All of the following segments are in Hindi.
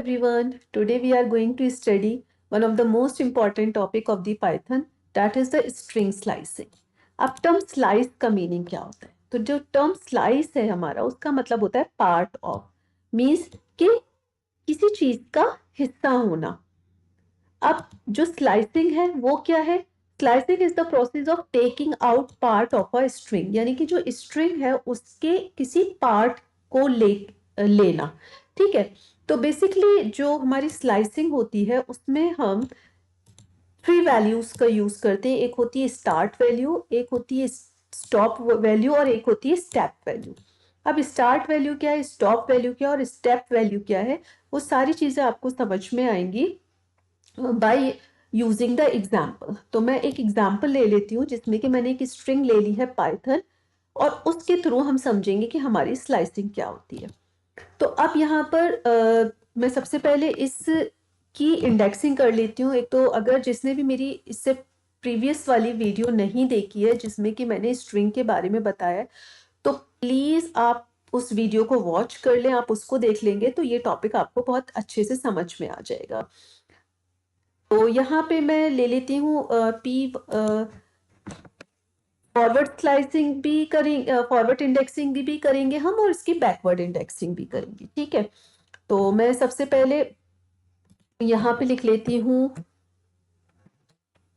everyone. Today we are going to study one of the most important topic of the Python, that is the string slicing. अब टर्म स्लाइस का मीनिंग क्या होता है? तो जो टर्म स्लाइस है हमारा, उसका मतलब होता है पार्ट ऑफ, मीन्स कि किसी चीज का हिस्सा होना। अब जो स्लाइसिंग है वो क्या है? Slicing is the process of taking out part of a string, यानी कि जो स्ट्रिंग है उसके किसी पार्ट को लेना। ठीक है, तो बेसिकली जो हमारी स्लाइसिंग होती है उसमें हम थ्री वैल्यूज का यूज करते हैं। एक होती है स्टार्ट वैल्यू, एक होती है स्टॉप वैल्यू और एक होती है स्टेप वैल्यू। अब स्टार्ट वैल्यू क्या है, स्टॉप वैल्यू क्या है और स्टेप वैल्यू क्या है, वो सारी चीजें आपको समझ में आएंगी बाय यूजिंग द एग्जाम्पल। तो मैं एक एग्जाम्पल ले लेती हूँ जिसमें कि मैंने एक स्ट्रिंग ले ली है पाइथन, और उसके थ्रू हम समझेंगे कि हमारी स्लाइसिंग क्या होती है। तो अब यहाँ पर मैं सबसे पहले इस की इंडेक्सिंग कर लेती हूँ। एक तो अगर जिसने भी मेरी इससे प्रीवियस वाली वीडियो नहीं देखी है जिसमें कि मैंने स्ट्रिंग के बारे में बताया, तो प्लीज आप उस वीडियो को वॉच कर लें, आप उसको देख लेंगे तो ये टॉपिक आपको बहुत अच्छे से समझ में आ जाएगा। तो यहाँ पे मैं ले लेती हूँ पी फॉरवर्ड स्लाइसिंग भी करेंगे, फॉरवर्ड इंडेक्सिंग भी करेंगे हम, और इसकी बैकवर्ड इंडेक्सिंग भी करेंगे। ठीक है, तो मैं सबसे पहले यहाँ पे लिख लेती हूँ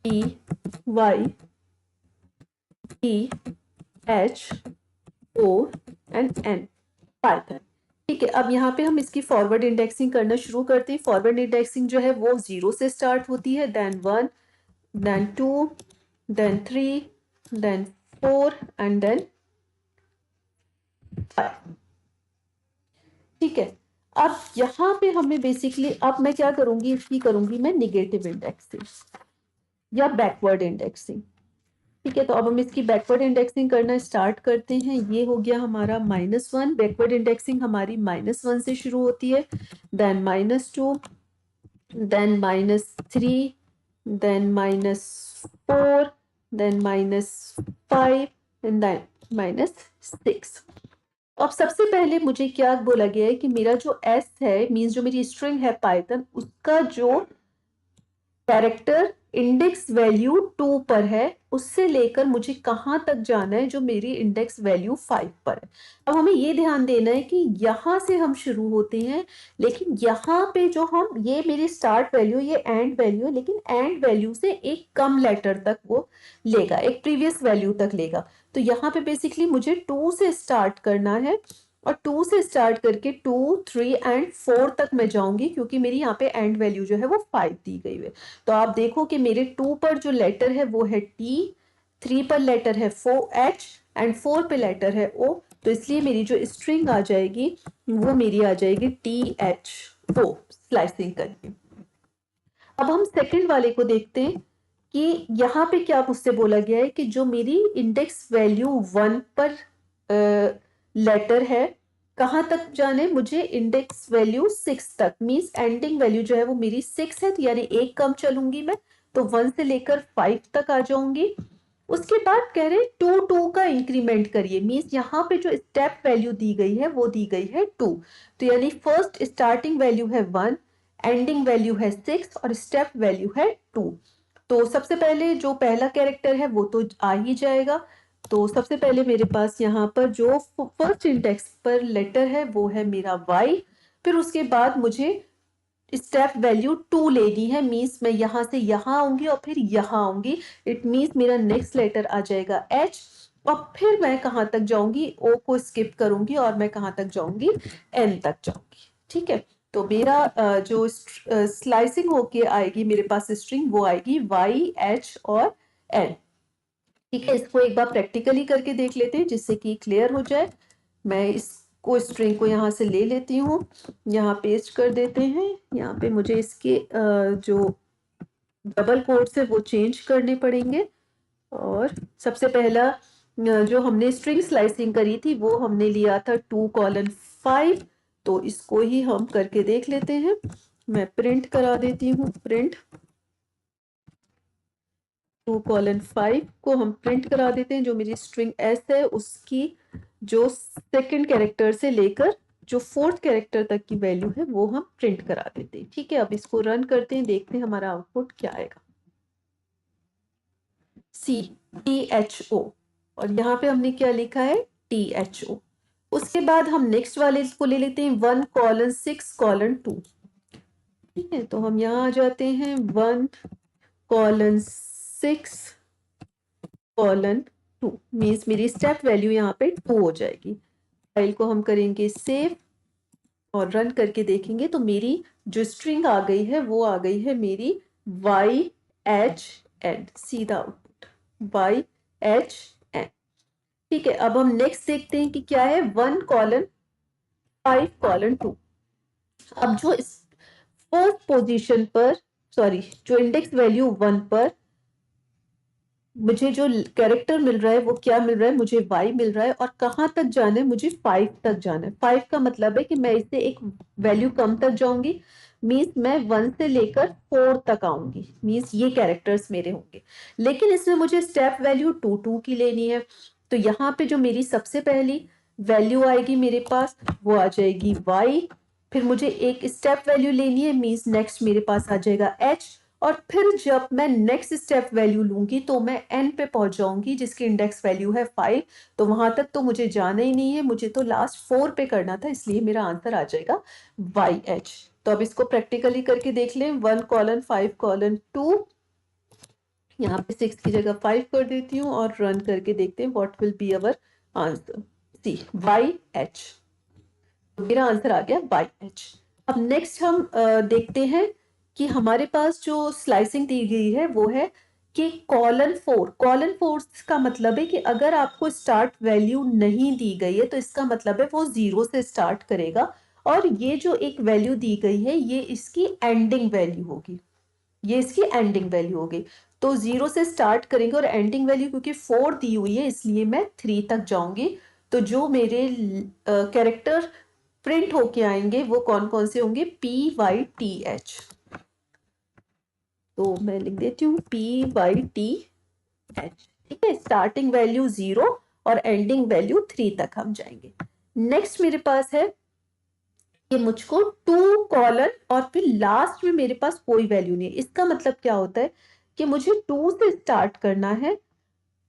P Y T H O and N Python. ठीक है, अब यहाँ पे हम इसकी फॉरवर्ड इंडेक्सिंग करना शुरू करते हैं। फॉरवर्ड इंडेक्सिंग जो है वो 0 से स्टार्ट होती है, then 1, then 2, then 3, then 4 and then 5। ठीक है, अब यहाँ पे हमें बेसिकली, अब मैं क्या करूंगी, इसकी करूंगी मैं निगेटिव इंडेक्सिंग या बैकवर्ड इंडेक्सिंग। ठीक है, तो अब हम इसकी बैकवर्ड इंडेक्सिंग करना स्टार्ट करते हैं। ये हो गया हमारा -1। बैकवर्ड इंडेक्सिंग हमारी -1 से शुरू होती है, then -2, then -3, then -4, then -5 and then -6। अब सबसे पहले मुझे क्या बोला गया है कि मेरा जो एस है, मीन्स जो मेरी स्ट्रिंग है पाइथन, उसका जो कैरेक्टर इंडेक्स वैल्यू 2 पर है, उससे लेकर मुझे कहां तक जाना है जो मेरी इंडेक्स वैल्यू 5 पर है। अब हमें ये ध्यान देना है कि यहां से हम शुरू होते हैं, लेकिन यहाँ पे जो हम, ये मेरी स्टार्ट वैल्यू, ये एंड वैल्यू है, लेकिन एंड वैल्यू से एक कम लेटर तक वो लेगा, एक प्रीवियस वैल्यू तक लेगा। तो यहाँ पे बेसिकली मुझे 2 से स्टार्ट करना है, और 2 से स्टार्ट करके 2, 3 एंड 4 तक मैं जाऊंगी, क्योंकि मेरी यहाँ पे एंड वैल्यू जो है वो 5 दी गई है। तो आप देखो कि मेरे 2 पर जो लेटर है वो है T, 3 पर लेटर है H एंड 4 पे लेटर है O। तो इसलिए मेरी जो स्ट्रिंग आ जाएगी वो मेरी आ जाएगी THO स्लाइसिंग करके। अब हम सेकंड वाले को देखते हैं कि यहाँ पे क्या मुझसे बोला गया है कि जो मेरी इंडेक्स वैल्यू 1 पर लेटर है, कहाँ तक जाने, मुझे इंडेक्स वैल्यू 6 तक, मींस एंडिंग वैल्यू जो है वो मेरी 6 है, तो यानी एक कम चलूंगी मैं, तो 1 से लेकर 5 तक आ जाऊंगी। उसके बाद कह रहे 2 का इंक्रीमेंट करिए, मींस यहाँ पे जो स्टेप वैल्यू दी गई है वो दी गई है 2। तो यानी फर्स्ट स्टार्टिंग वैल्यू है 1, एंडिंग वैल्यू है 6 और स्टेप वैल्यू है 2। तो सबसे पहले जो पहला कैरेक्टर है वो तो आ ही जाएगा। तो सबसे पहले मेरे पास यहाँ पर जो फर्स्ट इंडेक्स पर लेटर है वो है मेरा Y। फिर उसके बाद मुझे स्टेप वैल्यू 2 लेनी है, मीन्स मैं यहाँ से यहाँ आऊंगी और फिर यहाँ आऊंगी। इट मीन्स मेरा नेक्स्ट लेटर आ जाएगा H, और फिर मैं कहाँ तक जाऊंगी, O को स्किप करूंगी और मैं कहाँ तक जाऊंगी, N तक जाऊंगी। ठीक है, तो मेरा जो स्लाइसिंग होके आएगी मेरे पास स्ट्रिंग, वो आएगी Y, H और N। ठीक है, इसको एक बार प्रैक्टिकली करके देख लेते हैं जिससे कि क्लियर हो जाए। मैं इसको स्ट्रिंग को यहाँ से ले लेती हूँ, यहाँ पेस्ट कर देते हैं। यहाँ पे मुझे इसके जो डबल कोट्स है वो चेंज करने पड़ेंगे। और सबसे पहला जो हमने स्ट्रिंग स्लाइसिंग करी थी वो हमने लिया था 2:5, तो इसको ही हम करके देख लेते हैं। मैं प्रिंट करा देती हूँ, प्रिंट 2:5 को हम प्रिंट करा देते हैं। जो मेरी स्ट्रिंग एस है उसकी जो सेकंड कैरेक्टर से लेकर जो 4th कैरेक्टर तक की वैल्यू है वो हम प्रिंट करा देते हैं। ठीक है, अब इसको रन करते हैं, देखते हैं हमारा आउटपुट क्या आएगा। CTHO, और यहाँ पे हमने क्या लिखा है, THO। उसके बाद हम नेक्स्ट वाले को ले लेते हैं 1:6:2। ठीक है, तो हम यहाँ आ जाते हैं 1:6:2 मीन्स मेरी स्टेप वैल्यू यहाँ पे 2 हो जाएगी। फाइल को हम करेंगे सेव और रन करके देखेंगे तो मेरी जो स्ट्रिंग आ गई है वो आ गई है मेरी YHN, सीधा आउटपुट YHN। ठीक है, अब हम नेक्स्ट देखते हैं कि क्या है 1:5:2। अब जो इस फर्स्ट पोजीशन पर, सॉरी, जो इंडेक्स वैल्यू 1 पर मुझे जो कैरेक्टर मिल रहा है वो क्या मिल रहा है, मुझे y मिल रहा है, और कहाँ तक जाना है, मुझे 5 तक जाना है। 5 का मतलब है कि मैं इससे एक वैल्यू कम तक जाऊंगी, मीन्स मैं 1 से लेकर 4 तक आऊंगी, मीन्स ये कैरेक्टर्स मेरे होंगे। लेकिन इसमें मुझे स्टेप वैल्यू 2 की लेनी है, तो यहाँ पे जो मेरी सबसे पहली वैल्यू आएगी मेरे पास वो आ जाएगी y, फिर मुझे एक स्टेप वैल्यू लेनी है, मीन्स नेक्स्ट मेरे पास आ जाएगा h, और फिर जब मैं नेक्स्ट स्टेप वैल्यू लूंगी तो मैं n पे पहुंच जाऊंगी जिसकी इंडेक्स वैल्यू है 5। तो वहां तक तो मुझे जाना ही नहीं है, मुझे तो लास्ट 4 पे करना था, इसलिए मेरा आंसर आ जाएगा YH। तो अब इसको प्रैक्टिकली करके देख लें, 1:5:2, यहाँ पे 6 की जगह 5 कर देती हूँ और रन करके देखते हैं what will be our answer. See YH, मेरा आंसर आ गया YH। अब नेक्स्ट हम देखते हैं कि हमारे पास जो स्लाइसिंग दी गई है वो है कि :4 का मतलब है कि अगर आपको स्टार्ट वैल्यू नहीं दी गई है तो इसका मतलब है वो 0 से स्टार्ट करेगा, और ये जो एक वैल्यू दी गई है ये इसकी एंडिंग वैल्यू होगी, ये इसकी एंडिंग वैल्यू होगी। तो 0 से स्टार्ट करेंगे और एंडिंग वैल्यू क्योंकि 4 दी हुई है इसलिए मैं 3 तक जाऊंगी। तो जो मेरे कैरेक्टर प्रिंट होके आएंगे वो कौन कौन से होंगे, PYTH। तो मैं लिख देती हूँ PYTH। ठीक है, स्टार्टिंग वैल्यू 0 और एंडिंग वैल्यू 3 तक हम जाएंगे। नेक्स्ट मेरे पास है कि मुझको 2: और फिर लास्ट में मेरे पास कोई वैल्यू नहीं है। इसका मतलब क्या होता है कि मुझे 2 से स्टार्ट करना है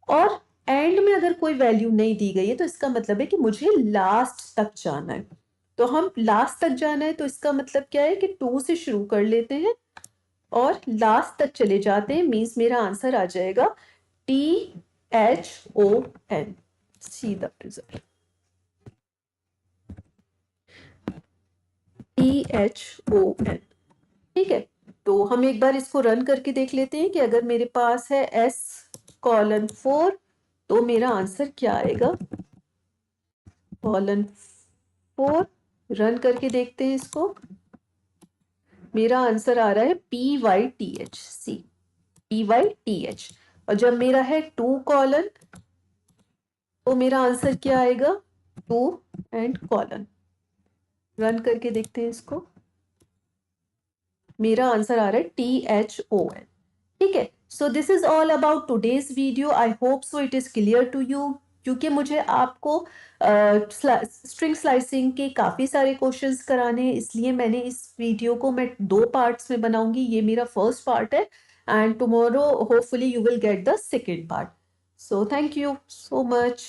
और एंड में अगर कोई वैल्यू नहीं दी गई है तो इसका मतलब है कि मुझे लास्ट तक जाना है। तो हम लास्ट तक जाना है तो इसका मतलब क्या है कि 2 से शुरू कर लेते हैं और लास्ट तक चले जाते हैं, मीन्स मेरा आंसर आ जाएगा THON। See the result, THON। ठीक है, तो हम एक बार इसको रन करके देख लेते हैं कि अगर मेरे पास है S:4 तो मेरा आंसर क्या आएगा। :4 रन करके देखते हैं इसको, मेरा आंसर आ रहा है PYTH, सी PYTH। और जब मेरा है 2: तो मेरा आंसर क्या आएगा, 2 एंड कॉलन। रन करके देखते हैं इसको, मेरा आंसर आ रहा है THON। ठीक है, so this is all about today's video. I hope so it is clear to you, क्योंकि मुझे आपको स्ट्रिंग स्लाइसिंग के काफ़ी सारे क्वेश्चंस कराने हैं, इसलिए मैंने इस वीडियो को मैं 2 पार्ट्स में बनाऊंगी। ये मेरा फर्स्ट पार्ट है and tomorrow hopefully you will get the second part. So thank you so much.